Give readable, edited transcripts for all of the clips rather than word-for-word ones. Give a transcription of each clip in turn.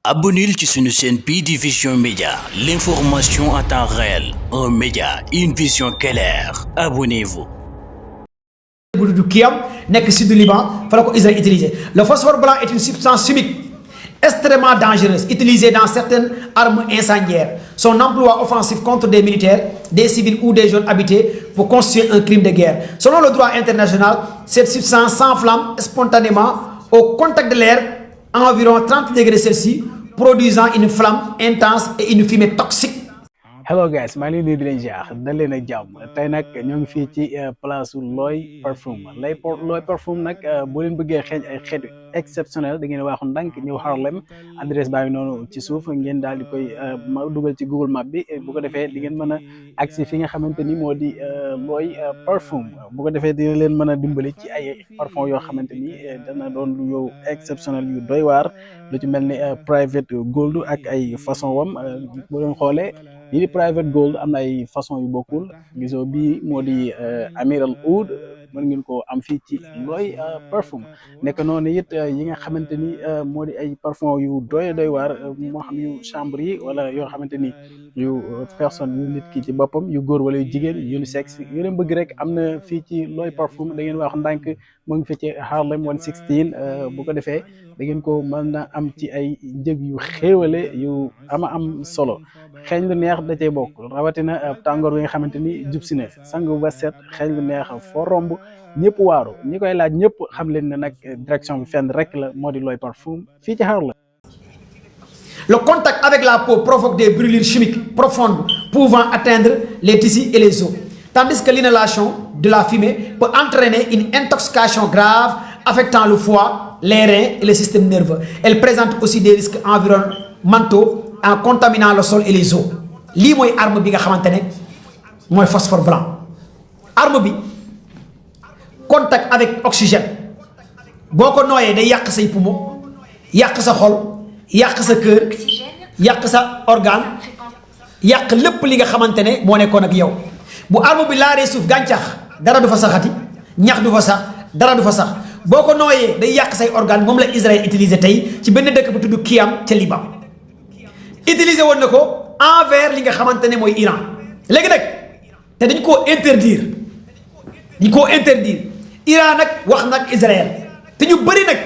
abonnez ci suñu chaîne bii di Vision Média, l'information en temps réel, un média, une vision claire. Abonnez-vous. du Kiyam nekk sud du Liban fa la ko Israël utilisé. Le phosphore blanc est une substance chimique extrêmement dangereuse utilisée dans certaines armes incendiaires. Son emploi offensif contre des militaires, des civils ou des zones habitées pour constituer un crime de guerre. Selon le droit international, cette substance s'enflamme spontanément au contact de l'air à environ 30 degrés Celsius, produisant une flamme intense et une fumée toxique. Hello guys, maa ngi leen di leen jaar dal leen ak jàmm tey nag ñoo ngi fii ci place Loy Parfum Loy Parfum nag boo leen bëggee xeeñ ay xeet exceptionnel da ngeen waaxu ndànk ñëw Harlem adresse baa ngi noonu ci suuf ngeen daal di koy dugal ci Google Map bi bu ko defee di ngeen mën a agsi fi nga xamante ni moo di Loy Parfum bu ko defee dina leen mën a dimbali ci ay parfum yoo xamante ni dana doon lu yow exceptionnel yu doy waar lu ci mel ni private gold ak ay façon wam boo leen xoolee lii di private gold am na ay façon yu bokkul gisoo bii moo di Amiral Oud mën ngeen ko am fii ci Loy Parfum nekk noonu it yi nga xamante ni moo di ay parfum yu doy waar moo xam yu chambre yi wala yoo xamante ni yu personne yu nit ki ci boppam yu góor wala yu jigéen unisex yu leen bëgg rek am na fii ci Loy Parfum da ngeen wax ndànk moo ngi fi ci Harlem 116 bu ko defee da ngeen ko mën na am ci ay njëg yu xéewale yu am solo xeeñ lu neex da cee bokk rawatina tàngoor wi nga xamante ni jub si na sangu ba set xeeñ lu neex foo romb ñëpp waaru ñi koy laaj ñëpp xam leen ne nag direction bi fenn rek la moo di Loy Parfum fii ci Harlem. Le contact avec la peau provoque des brûlures chimiques profondes pouvant atteindre les tissus et les os, tandis que l'inhalation de la fumée peut entraîner une intoxication grave affectant le foie, les reins et le système nerveux. Elle présente aussi des risques environnementaux en contaminant le sol et les eaux. lii mooy arme bi nga xamante ne mooy phosphore blanc. arme bi contact avec oxygène boo ko nooyee day yàq say poumon yàq sa xol yàq sa cœur yàq sa organe yàq lépp li nga xamante ne moo nekkoon ak yow. bu arme bi laalee suuf gàncax dara du fa saxati ñax du fa sax dara du fa sax boo ko nooyee day yàq say organe moom la Israël utilisé tey ci benn dëkk bu tudd Kiyam ca Liban. utilisé woon na ko envers li nga xamante ne mooy Iran léegi nag te dañ koo interdire Iran nag wax nag Israël te ñu bëri nag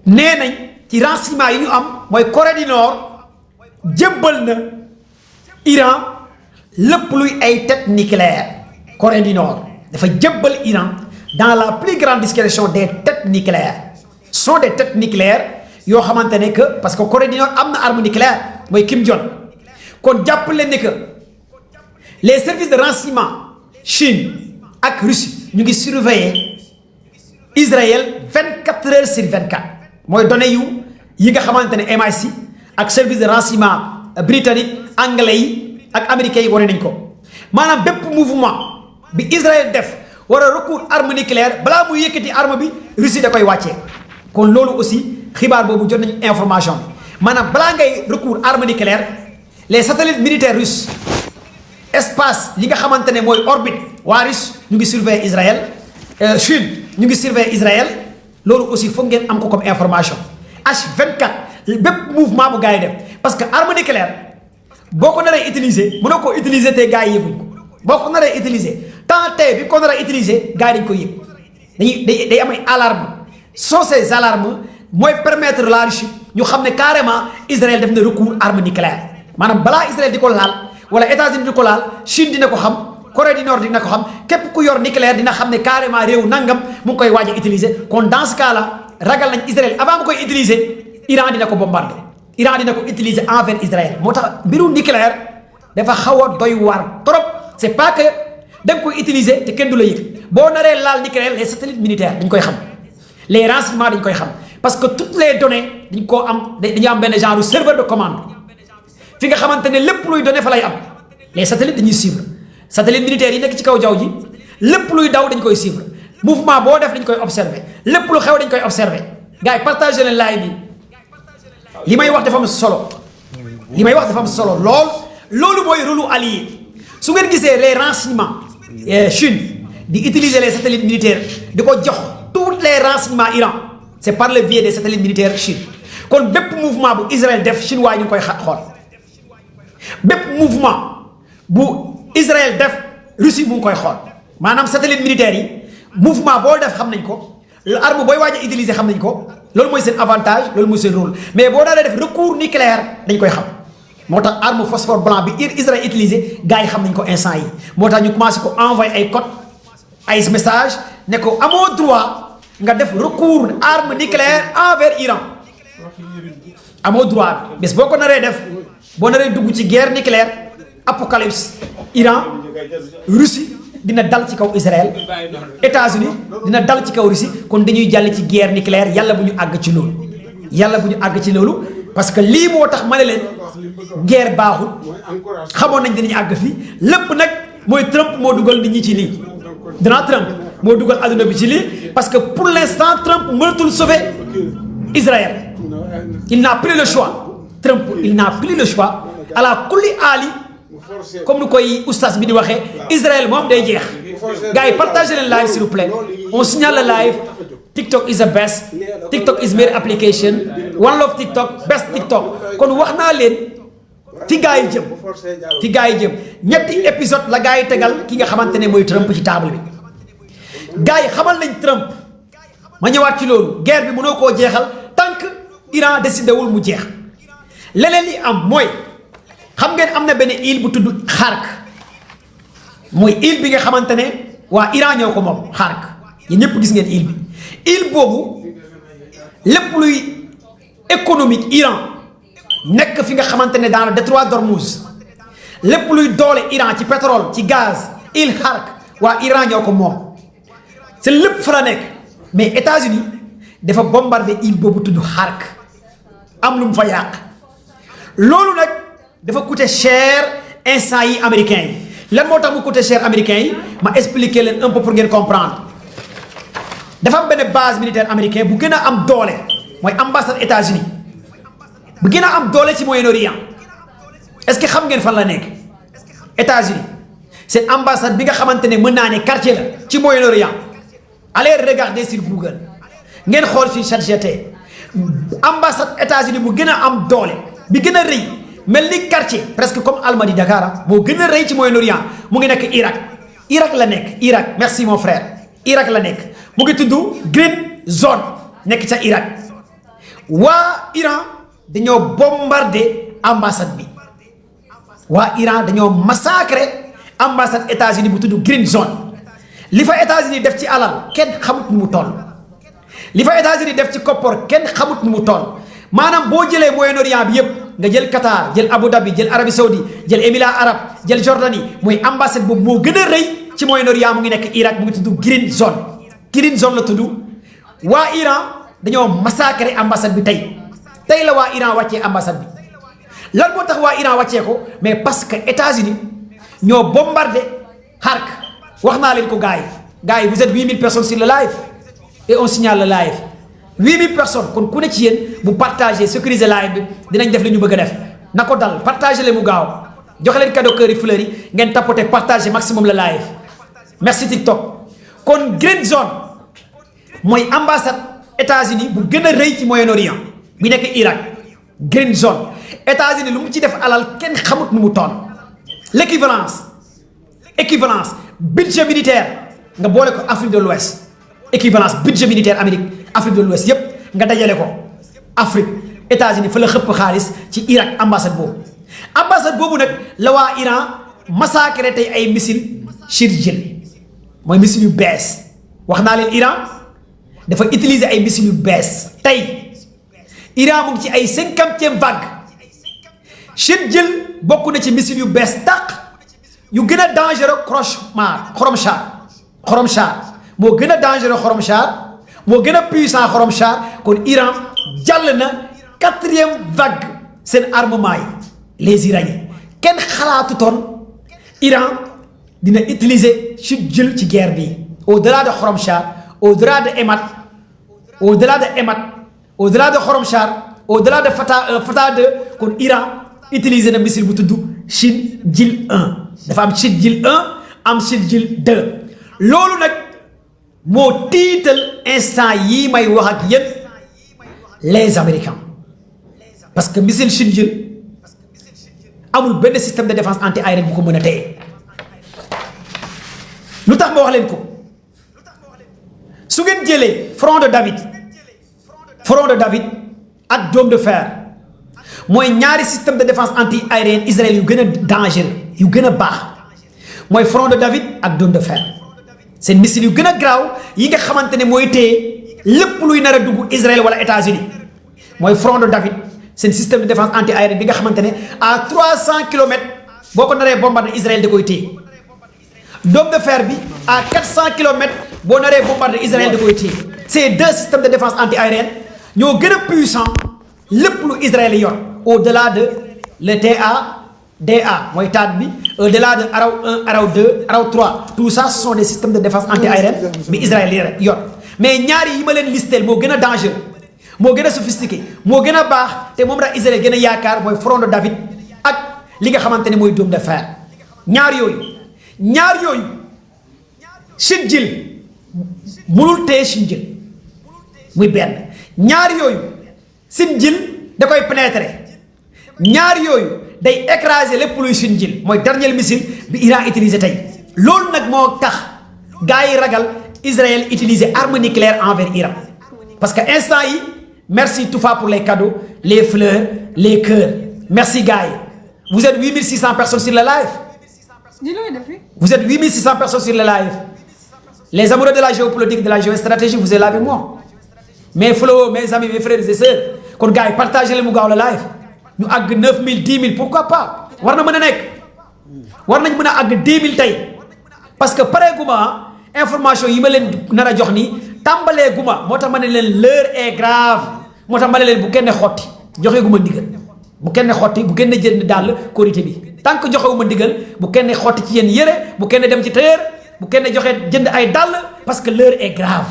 nee nañ ci renseignement yi ñu am mooy Corée du Nord jébbal na Iran lépp luy ay tête nucléaire. Corée du Nord dafa jébbal Iran dans la plus grande discrétion des têtes nucléaires sont des têtes nucléaires yoo xamante ne que parce que Corée du Nord am na arme nucléaire mooy Kim Jong kon jàpp leen ne que les services de renseignement Chine ak Russie ñu ngi surveiller Israël 24 heures sur 24 mooy données yi nga xamante ne MI6 ak service de renseignement britannique anglais yi ak américains yi wane nañ ko maanaam bépp mouvement bi Israël def war a recours arme nucléaire balaa muy yëkkati arme bi Russie da koy wàccee kon loolu aussi. xibaar boobu jot nañu information bi maanaam balaa ngay recours arme nucléaire les satellites militaires russes espace li nga xamante ne mooy orbite waa Russe ñu ngi surveiller Israël Chine ñu ngi surveiller Israël loolu aussi foog ngeen am ko comme information H24 bépp mouvement bu gars yi def parce que arme nucléaire boo ko naree utiliser mënoo ko utiliser te gars yi yëguñ ko boo ko naree utiliser temps tey bi ko naree utiliser gars yi dañ ko yëg day am ay alarme sont ces alarmes mooy permettre la Russie ñu xam ne carrément Israël def na recours arme nucléaire maanaam balaa Israël di ko laal wala États-Unis di ko laal Chine dina ko xam Corée du Nord dina ko xam képp ku yor nucléaire dina xam ne carrément réew nangam mu ngi koy waaj a utiliser kon dans ce cas là ragal nañ Israël avant mu koy utiliser Iran dina ko bombarder Iran dina ko utiliser envers Israël moo tax mbiru nucléaire dafa xaw a doy waar trop c'est pas que da nga koy utiliser te kenn du la yëg boo naree laal nucléaire les satellites militaires dañ koy xam les renseignements dañ koy xam. parce que toutes les données dañ koo am dañu am benn genre serveur de commande fi nga xamante ne lépp luy données fa lay am les satellites dañuy suivre satellites militaires yi nekk ci kaw jaww ji lépp luy daw dañ koy suivre mouvement boo def dañ koy observer lépp lu xew dañ koy observer gars yi partagé leen live bi li may wax dafa am solo loolu mooy rôle allié su ngeen gisee les renseignements Chine di utiliser les satellites militaires di ko jox tous les renseignements Iran c'est par le biais des satellites militaires Chine kon bépp mouvement bu Israël def chinois ñu ngi koy xool bépp mouvement bu Israël def Russie mu ngi koy xool maanaam satellite militaire yi mouvement boo def xam nañ ko arme booy waaj a utiliser xam nañ ko loolu mooy seen avantage loolu mooy seen rôle mais boo daalee def recours nucléaire dañ koy xam moo tax arme phosphore blanc bi Israël utilisé gars yi xam nañ ko instant yi moo tax ñu commencé ko envoyé ay code ay message ne ko amoo droit nga def recours arme nucléaire envers Iran amoo droit bés boo ko naree def boo naree dugg ci guerre nucléaire apocalypse Iran Russie dina dal ci kaw Israël États-Unis dina dal ci kaw Russie kon dañuy jàll ci guerre nucléaire yàlla bu ñu àgg ci loolu yàlla bu ñu àgg ci loolu parce que lii moo tax ma ne leen guerre baaxul xamoon nañ dinañu àgg fii lépp nag mooy Trump moo dugal nit ñi ci lii Donald Trump moo dugal adduna bi ci lii parce que pour l'instant Trump mënatul sauver Israël il n'a plus le choix Trump il n'a plus le choix ala kulli aali comme ni koy oustaz bi di waxee Israël moom day jeex gars yi partagez leen live s'il vous plaît on signale le live TikTok is the best TikTok is my application one love TikTok best TikTok kon wax naa leen fi gars yi jëm fi gars yi jëm ñetti épisode la gars yi tegal ki nga xamante ne mooy Trump ci table bi gars yi xamal nañ Trump ma ñëwaat ci loolu guerre bi mënoo koo jeexal tant que Iran décidé wul mu jeex leneen li am mooy xam ngeen am na benn île bu tudd Xark mooy île bi nga xamante ne waa Iran ñoo ko moom Xark yéen ñëpp gis ngeen île bi île boobu lépp luy économique Iran nekk fi nga xamante ne dans le détroit d'Ormuz lépp luy doole Iran ci pétrole ci gaz île Xark waa Iran ñoo ko moom c'est lépp fa la nekk mais États-Unis dafa bombardé île boobu tudd Xark am lu mu fa yàq loolu nag dafa coûté cher instant yi américains yi lan moo tax mu coûté cher américains yi ma expliquer leen un peu pour ngeen comprendre dafa am benn base militaire américain bu gën a am doole mooy ambassade États-Unis bu gën a am doole ci Moyen-Orient est-ce que xam ngeen fan la nekk États-Unis seen ambassade bi nga xamante ne mën naa ne quartier la ci Moyen-Orient allez regarder sur Google ngeen xool fii ChatGPT ambassade États-Unis bu gën a am doole bi gën a rëy mel ni quartier presque comme Almadies Dakar moo gën a rëy ci Moyen-Orient mu ngi nekk Irak la nekk Irak merci mon frère Irak la nekk mu ngi tudd Green Zone nekk ca Irak waa Iran dañoo bombardé ambassade bi waa Iran dañoo massacré ambassade États-Unis bu tudd Green Zone li fa États-Unis def ci alal kenn xamut nu mu toll li fa États-Unis def ci koppor kenn xamut nu mu toll maanaam boo jëlee Moyen-Orient bi yëpp nga jël Qatar jël Abu Dhabi jël Arabie Saoudite jël Émirats arabes jël Jordanie mooy ambassade boobu moo gën a rëy ci Moyen-Orient mu ngi nekk Irak mu ngi tudd Green Zone la tudd waa Iran dañoo massacré ambassade bi tey la waa Iran wàccee ambassade bi lan moo tax waa Iran wàccee ko mais parce que États-Unis ñoo bombardé Xark wax naa leen ko gars yi vous êtes 8000 personnes sur le live et on signale le live 8000 personnes kon ku ne ci yéen bu partagé sécuriser live bi dinañ def li ñu bëgg a def na ko dal partagé leen mu gaaw joxe leen cadeau cœur yi fleurs yi ngeen tapoter partagé maximum le live merci TikTok kon Green Zone mooy ambassade États-Unis bu gën a rëy ci Moyen-Orient bi nekk Irak Green Zone États-Unis lu mu ci def alal kenn xamut nu mu toll l'équivalence budget militaire nga boole ko Afrique de l'Ouest équivalence budget militaire Amérique Afrique de l'Ouest yépp nga dajale ko Afrique États-Unis fa la xëpp xaalis ci Irak ambassade boobu nag la waa Iran massacré tey ay missile Shirjil mooy missile yu bees wax naa leen Iran dafa utiliser ay missile yu bees tey Iran mu ngi ci ay 50e vague Shirjil bokk na ci missile yu bees tàq yu gën a dangereux Khorramshahr moo gën a dangereux Khorramshahr moo gën a puissant Khorramshahr kon Iran jàll na 4e vague seen armement yi les Iraniens kenn xalaatutoon Iran dina utiliser Shirjil ci guerre bi au-delà de Khorramshahr au-delà de Khorramshahr au-delà de Fatah 2 kon Iran utiliser na missile bu tudd Shirjil 1 dafa am Shirjil 1 am Shirjil 2 loolu nag moo tiital instant yii may wax ak yéen les Américains parce que missile Shinjil amul benn système de défense anti-aérienne bu ko mën a téye lu tax ma wax leen ko su ngeen jëlee front de David ak dôme de fer mooy ñaari système de défense anti-aérienne Israël yu gën a dangereux yu gën a baax mooy front de David ak dôme de fer seen missile yu gën a garaaw yi nga xamante ne mooy téye lépp luy nar a dugg Israël wala États-Unis mooy front de David seen système de défense anti-aérienne bi nga xamante ne à 300 kilomètres boo ko naree bombardé Israël da koy téye dôme de fer bi à 400 kilomètres boo naree bombardé Israël da koy téye ces deux systèmes de défense anti-aérienne ñoo gën a puissant lépp lu Israël yor au-delà de le DA mooy THAAD bi au-delà de Araw 1 Araw 2 Araw 3 tout ça ce sont des systèmes de défense anti-aérienne bi Israël yor mais ñaari yi ma leen listeel moo gën a dangereux moo gën a sophistiqué moo gën a baax te moom la Israël gën a yaakaar mooy front de David ak li nga xamante ne mooy dôme de fer ñaar yooyu Shinjil mënul téye Shinjil muy benn ñaar yooyu Shinjil da koy pénétrer ñaar yooyu day écraser lépp luy Shinjil mooy dernier missile bi Iran utilisé tey loolu nag moo tax gars yi ragal Israël utiliser arme nucléaire envers Iran parce que instant yi merci Toufa pour les cadeaux les fleurs les cœurs merci gars yi vous êtes 8600 personnes sur le live vous êtes 8600 personnes sur le live les amoureux de la géopolitique de la géostratégie vous êtes là avec moi mes flots mes amis mes frères et sœurs kon gars yi partagez le mu gaaw la live ñu àgg 9000 10 000 pourquoi pas war na mën a nekk war nañ mën a àgg 10 000 tey parce que pare guma information yi ma leen nar a jox ni tàmbalee guma moo tax ma ne leen l'heure est grave moo tax ma ne leen bu kenn xotti joxe guma ndigal bu kenn xotti bu kenn jënd dàll korité bi tant que joxewuma ndigal bu kenn xotti ci yéen yére bu kenn dem ci tailleur bu kenn joxe jënd ay dàll parce que l'heure est grave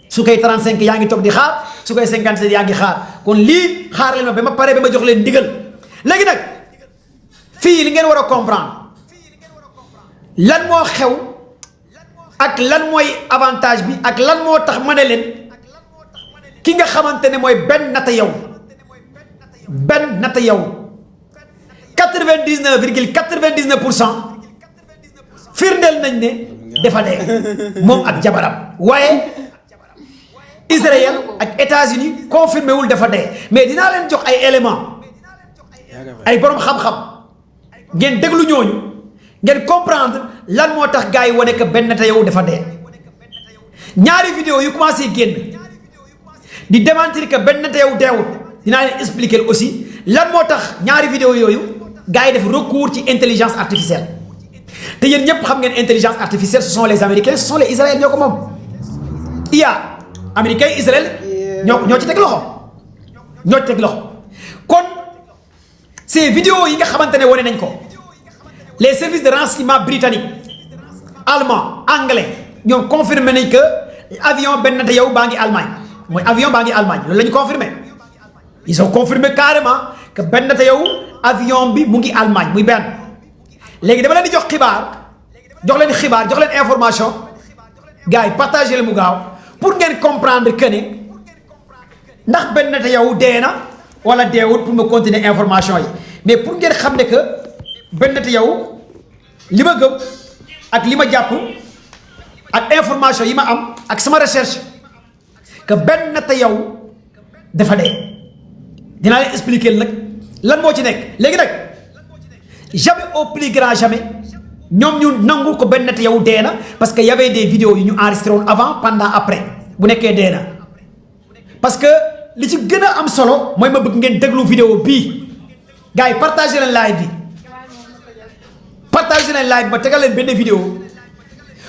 su koy 35 yaa ngi toog di xaar su koy 57 yaa ngi xaar kon lii xaar leen ma ba ma pare ba ma jox leen ndigal léegi nag fii li ngeen war a comprendre lan moo xew ak lan mooy avantage bi ak lan moo tax ma ne leen ki nga xamante ne mooy Ben Netanyahu 99,99% firndeel nañ ne dafa dee moom ak jabaram waaye Israël ak États-Unis confirmé wul dafa dee mais dinaa leen jox ay éléments ay borom xam-xam ngeen déglu ñooñu ngeen comprendre lan moo tax gars yi wane que Ben Netanyahu dafa dee ñaari vidéo yu commencé génn di démentir que Ben Netanyahu deewul dinaa leen expliquer aussi lan moo tax ñaari vidéo yooyu gars yi def recours ci intelligence artificielle te yéen ñëpp xam ngeen intelligence artificielle ce sont les Américains ce sont les Israéliens ñoo ko moom IA américain Israël ñoo ci teg loxo kon ces vidéos yi nga xamante ne wane nañ ko les services de renseignement britanniques allemand anglais ñoom confirmé nañ que avion Ben Netanyahu baa ngi Allemagne mooy avion baa ngi Allemagne loolu la ñu confirmé ils ont confirmé carrément que Ben Netanyahu avion bi mu ngi Allemagne muy benn léegi dama leen di jox leen information gars yi partagé le mu gaaw pour ngeen comprendre que ne ndax Ben Netanyahu dee na wala deewul pour ma continuer information yi mais pour ngeen xam ne que Ben Netanyahu li ma gëm ak li ma jàpp ak information yi ma am ak sama recherche que Ben Netanyahu dafa dee dinaa leen expliquer nag lan moo ci nekk léegi nag jamais au plus grand jamais ñoom ñu nangu ko Ben Netanyahu dee na parce que y avait des vidéos yu ñu enregistré woon avant pendant après bu nekkee dee na parce que li ci gën a am solo mooy ma bëgg ngeen déglu vidéo bii gars yi partagé leen live bi ma tegal leen benn vidéo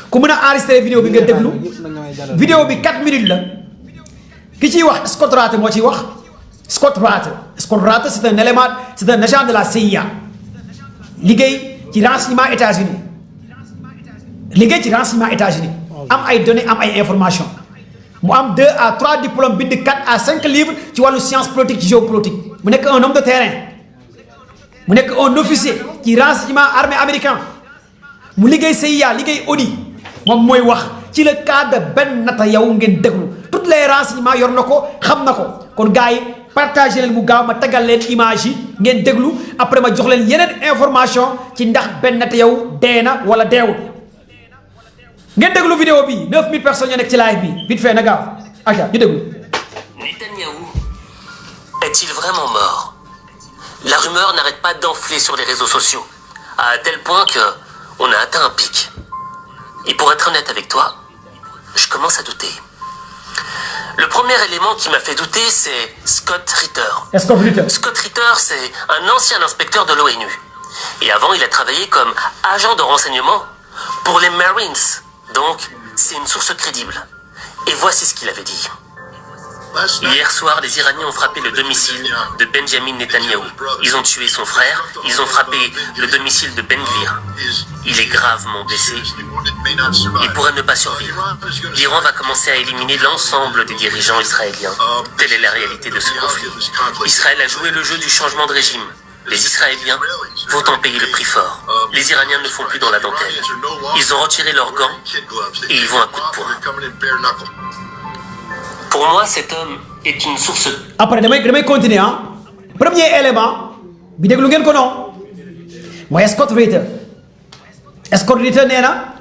ku mën a enregistré vidéo bi nga déglu vidéo bi 4 minutes la ki ciy wax Scott Rath moo ciy wax Scott Rath c'est un élément c'est un agent de la CIA liggéey ci renseignement États-Unis am ay données am ay informations mu am 2 à 3 diplômes bind 4 à 5 livres ci wàllu science politique ci géopolitique mu nekk un homme de terrain mu nekk un officier ci renseignement armée américain mu liggéey CIA liggéey ONU moom mooy wax ci le cas de Ben Netanyahu ngeen déglu toutes les renseignements yor na ko xam na ko kon gars yi partagé leen mu gaaw ma tagal leen image yi ngeen déglu après ma jox leen yeneen information ci ndax Ben Netanyahu dee na wala deewul ngeen déglu vidéo bi 9000 personnes ñoo nekk ci live bi vite fait na gaaw aja ñu déglu. Netanyahou est-il vraiment mort? La rumeur n'arrête pas d'enfler sur les réseaux sociaux, à tel point que on a atteint un pic. Et pour être honnête avec toi, je commence à douter. Le premier élément qui m'a fait douter, c'est Scott Ritter. Scott Ritter, c'est un ancien inspecteur de l'ONU. Et avant, il a travaillé comme agent de renseignement pour les Marines. Donc, c'est une source crédible. Et voici ce qu'il avait dit. Hier soir, les Iraniens ont frappé le domicile de Benjamin Netanyahou. Ils ont tué son frère, ils ont frappé le domicile de Ben Gvir. Il est gravement blessé. Il pourrait ne pas survivre. L'Iran va commencer à éliminer l'ensemble des dirigeants israéliens. Telle est la réalité de ce conflit. Israël a joué le jeu du changement de régime. Les Israéliens vont en payer le prix fort. Les Iraniens ne font plus dans la dentelle. Ils ont retiré leurs gants et ils vont à coups de poing. Pour moi, cet homme est une source. Après, damay continuer ah. Premier élément bi déglu ngeen ko non mooy Scott Ritter. Scott Ritter nee na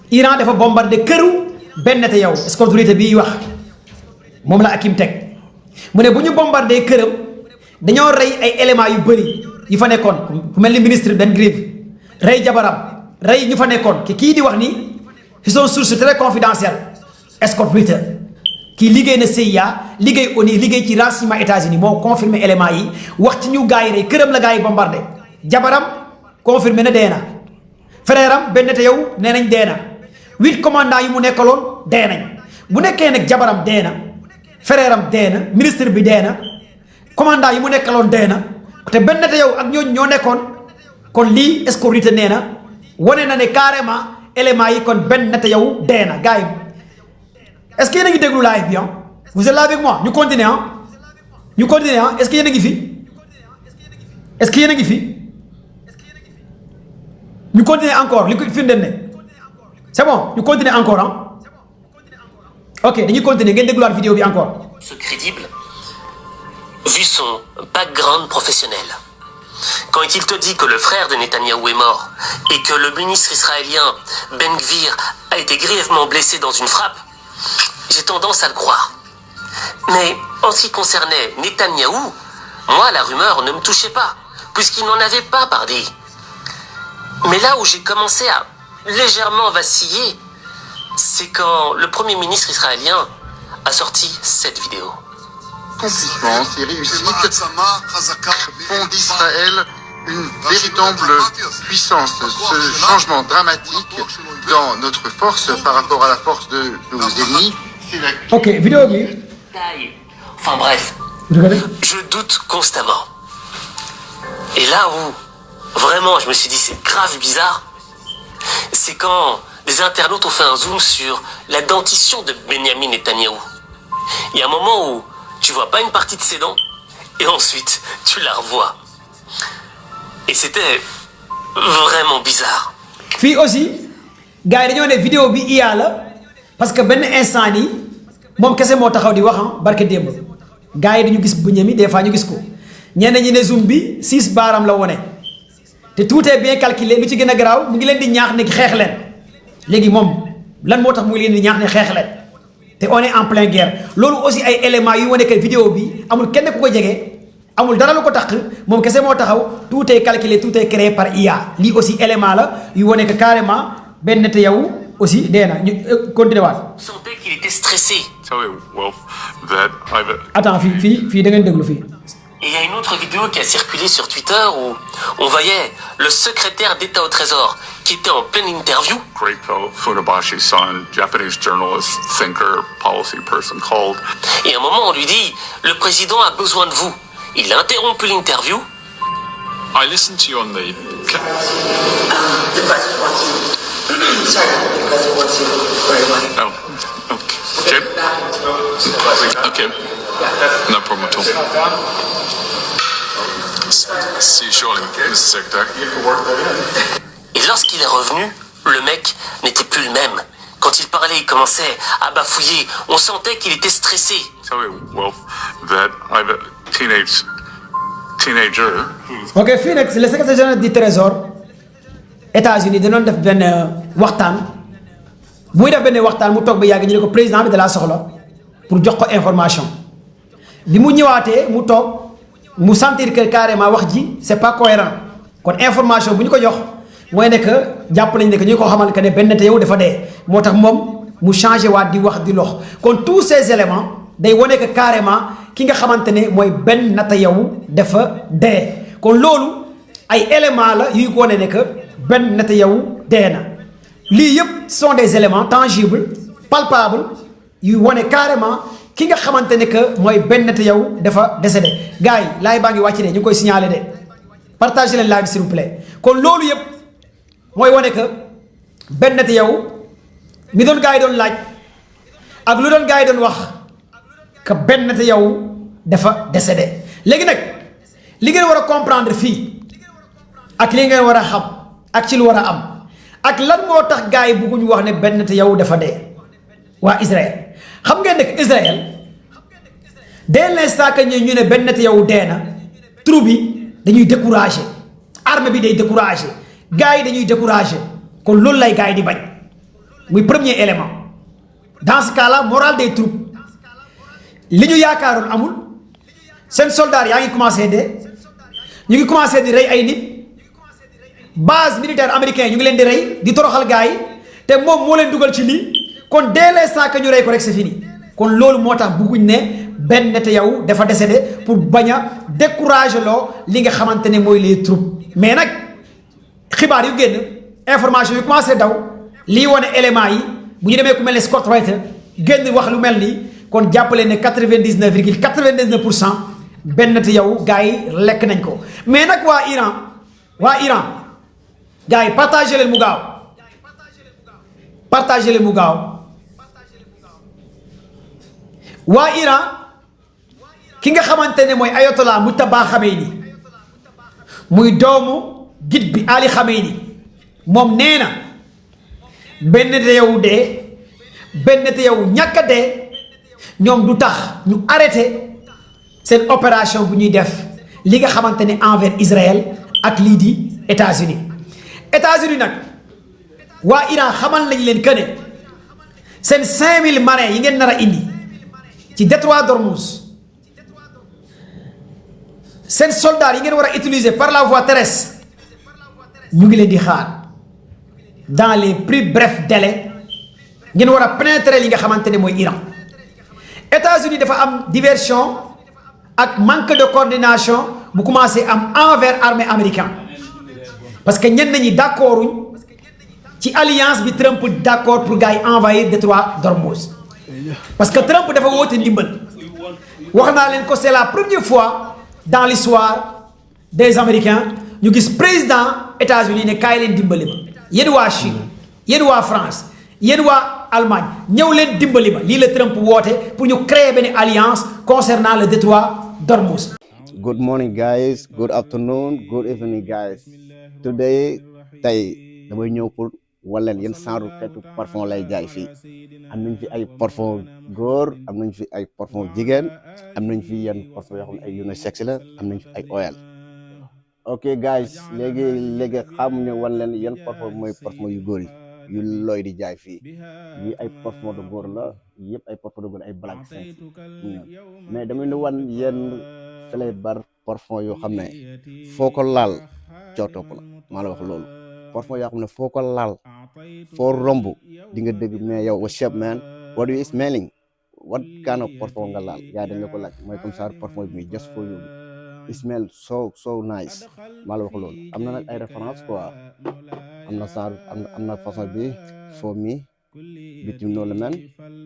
Iran dafa bombardé këru Ben Netanyahu. Scott Ritter bii wax moom la Hakim teg mu ne bu ñu bombardé këram dañoo rey ay éléments yu bëri yi fa nekkoon ku mel ni ministre Ben Gvir rey jabaram rey ñu fa nekkoon kii di wax ni ci son source très confidentielle Scott Ritter. kii liggéey na CIA liggéey ONU liggéey ci renseignement États-Unis moo confirmé éléments yi wax ci ñu gars yi rey këram la gars yi bombardé jabaram confirmé na dee na frère am Ben Netanyahu nee nañ dee na 8 commandants yi mu nekkaloon dee nañ bu nekkee nag jabaram dee na frère am dee na ministre bi dee na commandant yi mu nekkaloon dee na te Ben Netanyahu ak ñooñu ñoo nekkoon kon lii Scott Ritter nee na wane na ne carrément éléments yi kon Ben Netanyahu dee na gars yi. Est-ce que yéen a ngi déglu live bi vous êtes là avec moi ñu continuer ñu continuer est-ce que yéen a ngi fi est-ce que yéen a ngi fi ñu continuer encore li ko firndeel ne c'est bon ñu continuer encore ok dañuy continuer ngeen dégluwaat vidéo bi encore. Ce crédible, vu son background professionnel. Quand il te dit que le frère de Netanyahou est mort et que le ministre israélien Ben Gvir a été grièvement blessé dans une frappe, j'ai tendance à le croire. Mais en ce qui concernait Netanyahou, moi la rumeur ne me touchait pas, puisqu'il n'en avait pas parlé. Mais là où j'ai commencé à légèrement vaciller, c'est quand le Premier ministre israélien a sorti cette vidéo. Accomplissement et réussite font d'Israël une véritable puissance. Ce changement dramatique dans notre force par rapport à la force de nos ennemis. Ok, vidéo bi. Enfin bref, je doute constamment. Et là où vraiment je me suis dit c'est grave bizarre, c'est quand des internautes ont fait un zoom sur la dentition de Benjamin Netanyahou. Il y a un moment où tu vois pas une partie de ses dents et ensuite tu la revois. Et c'était vraiment bizarre. Fii aussi gars yi dañoo ne vidéo bi IA la parce que benn instant nii moom kese moo taxaw di wax barke démb gars yi dañu gis bu ñemi des fois ñu gis ko ñenn ñi ne zoom bi 6 baaram la wone te tout est bien calculé lu ci gën a garaaw mu ngi leen di ñaax ne xeex leen léegi moom lan moo tax mu ngi leen di ñaax ne xeex leen te on est en pleine guerre loolu aussi ay éléments yu wane que vidéo bi amul kenn ku ko jege. amul dara lu ko tax moom kese moo taxaw tout est calculé tout est créé par IA lii aussi élément la yu wane que carrément Ben Netanyahu aussi dee na ñu continué waat. Sentait qu'il était stressé. Attends fii da ngeen déglu fii. Et il y a une autre vidéo qui a circulé sur Twitter où on voyait le secrétaire d'État au Trésor qui était en pleine interview. Great Funabashi son, Japanese journalist, thinker, policy person called. Et à un moment on lui dit le président a besoin de vous. Il a interrompu l'interview. I listened to you on the. The president wants you. Sorry, the president wants you very much. Oh, okay. Okay. No problem at all. See you shortly, Mr. Secretary. Et lorsqu'il est revenu, le mec n'était plus le même. Quand il parlait, il commençait à bafouiller. On sentait qu'il était stressé. Tell me, Wolf, that I've teenager. ok fii nag le secrétaire général du trésor États-Unis danoon def benn waxtaan muy def benn waxtaan mu toog ba yàgg ñu ne ko président bi da laa soxla pour jox ko information bi mu ñëwaatee mu toog mu sentir que carrément wax ji c'est pas cohérent kon information bu ñu ko jox mooy ne que jàpp nañ ne que ñu ko xamal que ne benn te yow dafa dee moo tax moom mu changé waat di wax di lox kon tous ces éléments day wane que carrément ki nga xamante ne mooy benn nata yow dafa dee kon loolu ay éléments la yuy ko wane ne que benn nata yow dee na lii yëpp sont des éléments tangibles palpables yuy wane carrément ki nga xamante ne que mooy benn nata yow dafa décédé gars yi laay baa ngi wàcc de ñu ngi koy signalé de partagez leen live s'il vous plaît kon loolu yëpp mooy wane que benn nata yow mi doon gars yi doon laaj ak lu doon gars yi doon wax que benn nata yow dafa décédé léegi nag li ngeen war a comprendre fii ak li ngeen war a xam ak ci lu war a am ak lan moo tax gars yi bëgguñu wax ne benn nata yow dafa dee waa Israël xam ngeen ne Israël dès l'instant que ñu ne benn nata yow dee na troupe bi dañuy découragé armée bi day découragé gars yi dañuy découragé kon loolu lay gars yi di bañ muy premier élément dans ce cas là morale des troupes li ñu yaakaaroon amul seen soldats yaa ngi commencé de ñu ngi commencé di rey ay nit base militaire américain ñu ngi leen di rey di toroxal gars yi te moom moo leen dugal ci lii kon dès l'instant que ñu rey ko rek c'est fini kon loolu moo tax bëgguñ ne benn nata yow dafa décédé pour bañ a décourager loo li nga xamante ne mooy les troupes mais nag xibaar yu génn information yu commencé daw lii wane éléments yi bu ñu demee ku mel ne Scott Reiter génn wax lu mel nii kon jàppale ne 99,99% benn nata yow gars yi lekk nañ ko mais nag waa Iran gars yi partagé leen mu gaaw partagé leen mu gaaw waa Iran ki nga xamante ne mooy Ayatollah Mujtaba Khamenei muy doomu guide bi Ali Khamenei moom nee na benn nata yow dee benn nata yow ñàkk a dee ñoom du tax ñu arrêté seen opération bu ñuy def li nga xamante ne envers Israël ak lii di États-Unis nag waa Iran xamal nañ leen que ne seen 5000 marins yi ngeen nar a indi ci détroit d'Ormuz seen soldats yi ngeen war a utiliser par la voie terrestre ñu ngi leen di xaar dans les plus brefs délais ngeen war a pénétrer li nga xamante ne mooy Iran États-Unis dafa am diversion ak manque de coordination bu commencé am envers armée américaine parce que ñenn ñi d'accorduñ ci alliance bi Trump d'accord pour gars yi envahir détroit d'Ormuz parce que Trump dafa woote ndimbal wax naa leen ko c'est la première fois dans l'histoire des Américains ñu gis président États-Unis ne kaay leen dimbali ma yéen waa Chine yéen waa France yéen waa Allemagne ñëw leen dimbali ma lii la Trump woote pour ñu créer benn alliance concernant le détroit d'Ormuz. Good morning guys, good afternoon, good evening guys. Today tey damay ñëw pour wala yéen genre xeetu parfum lay jaay fii am nañ fi ay parfum góor am nañ fi ay parfum jigéen am nañ fi yenn parfum yoo xam ne ay unisex la am nañ fi ay oil. Ok guys léegi xamuñu wan leen yan parfum mooy parfum yu góor yi yu looy di jaay fii yi ay parfum de góor la yëpp ay parfum de góor ay black scent mais damay ne wan yenn flavor parfum yoo xam ne foo ko laal cootopp la maa la wax loolu parfum yoo xam ne foo ko laal foo romb di nga dégg mais yow what's up man what are you smelling what kind of parfum nga laal yaa dañ la ko laaj mooy comme ça parfum bi just for you it smell so nice maa la wax loolu am na nag ay référence quoi am na genre am na façon bi for me bi tim noonu la mel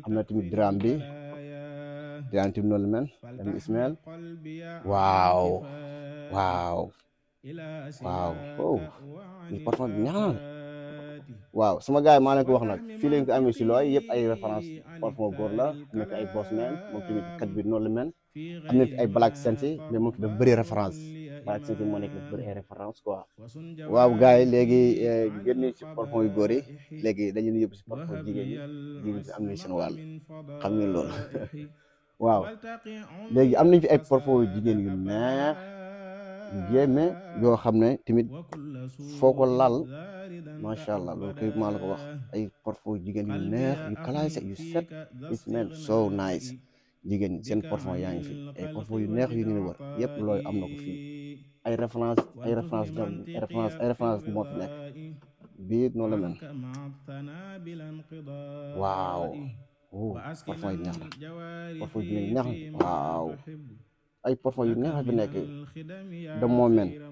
am na tamit dram bi tim noonu la mel tamit smell waaw oh li parfum bi ñaan waaw sama gars yi maa leen ko wax nag fii leen ko amee si looy yëpp ay référence parfum góor la am na fi ay Bossman moom tamit kat bi noonu la mel am na fi ay Black Sensi mais moom dafa bëri référence Black Sensi moo nekk dafa bëri ay référence quoi waaw gars yi léegi génn si parfum yu góor yi léegi dañu yóbbu si parfum jigéen ñi am nañ seen wàll xam ngeen loolu waaw léegi am nañ fi ay parfum yu jigéen yu neex yu jéeme yoo xam ne tamit foo ko laal macha allah loolu kay maa la ko wax ay parfum yu jigéen yu neex yu classé yu set it smell so nice jigéen ñi seen parfum yaa ngi fi ay parfum yu neex yu ñu war yëpp looy am na ko fii ay référence moo fi nekk bii noonu la mel waaw parfum yu neex la parfum yu neex la waaw ay parfum yu neex la fi nekk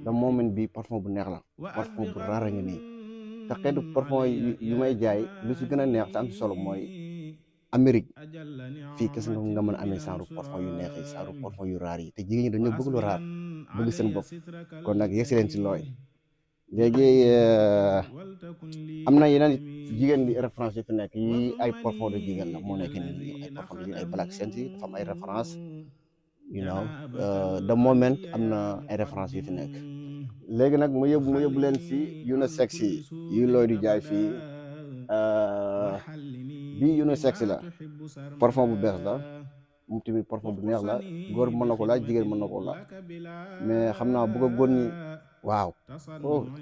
the moment bi parfum bu neex la parfum bu rara ngi nii te xeetu parfum yu may jaay lu si gën a neex te am si solo mooy Amérique fii kese nga mën a amee genre parfum yu neex yi genre parfum yu raar yi te jigéen ñi dañoo bëgg lu raar bëgg seen bopp kon nag yegsi leen si looy léegi am na yeneen jigéen di référence yu fi nekk yi ay parfum de jigéen la moo nekk nii ay parfum de ay Black Scent yi dafa am ay référence you know the moment am na ay référence yu fi nekk léegi nag mu yóbbu leen si unisex yi looy di jaay fii bii unisex la parfum bu bees la moom tamit parfum bu neex la góor mën na ko la jigéen mën na ko la mais xam naa bu ko góor ñi waaw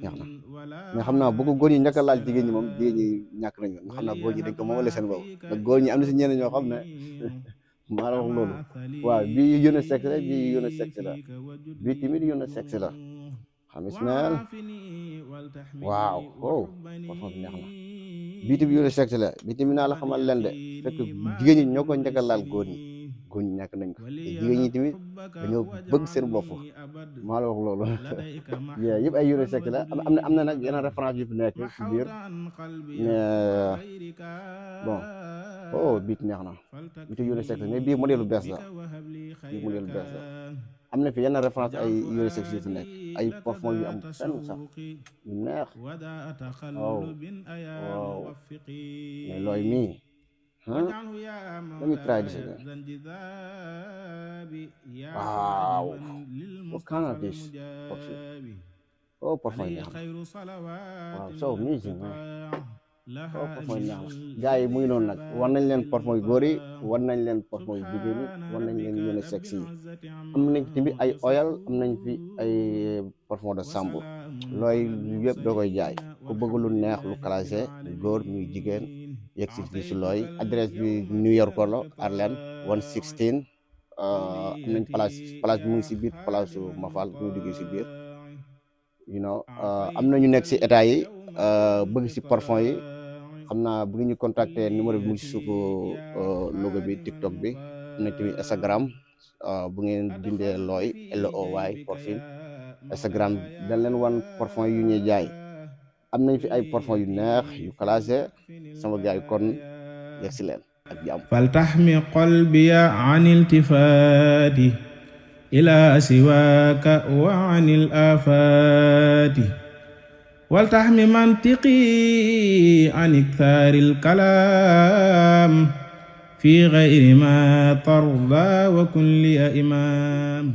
neex na mais xam naa bu ko góor ñi njëkk a laal jigéen ñi moom jigéen ñi ñàkk nañu nga xam naa góor ñi dañ ko moomale seen bopp te góor ñi am na si ñeneen ñoo xam ne maa la wax loolu waaw bii unisex la bii unisex la bii tamit unisex la xam ismael waaw parfum bi neex na bii tamit unisex la bii tamit naa la xamal leen de fekk jigéen ñi ñoo ko njëkk a laal góor ñi ñàkk nañ ko te jigéen ñi tamit dañoo bëgg seen bopp maa la wax loolu yëpp ay unisex la am na nag yeneen référence yu fi nekk ci biir mais bon bii neex na bii unisex la mais bii modèle bu bees la am na fi yenn référence ay unisex yu fi nekk ay parfum yu am fenn sax yu neex waaw mais looy mii let me try this again wow what kind of this parfum yi neex na waaw so amazing man parfum yi neex na gars yi muy noonu nag war nañ leen parfum yu góor yi war nañ leen parfum yu jigéen yi war nañ leen unisex yi am nañ tamit ay oil am nañ fi ay parfum de chambre looy yëpp doo koy jaay ku bëgg lu neex lu classé góor muy jigéen yegg si fii si looy adresse bi New York la Harlem 116 am nañ place bi mu ngi si biir place Mafal bu ñu duggee si biir you know am na ñu nekk si état yi bëgg si parfum yi xam naa bu ñu contacter numéro bi mu ngi si suufu logo bi TikTok bi am na tamit Instagram bu ngeen bindee looy LOY parfum Instagram dañ leen wan parfum yu ñuy jaay am nañ fi ay parfum yu neex yu classé sama gars yi kon yegg si leen ak jàmm faltaxmi qalbiya an iltifaati ila siwaaka wa an il afaati waltaxmi mantiqi an iktaari alkalaam fi gayri ma tarda wa kun liya imaam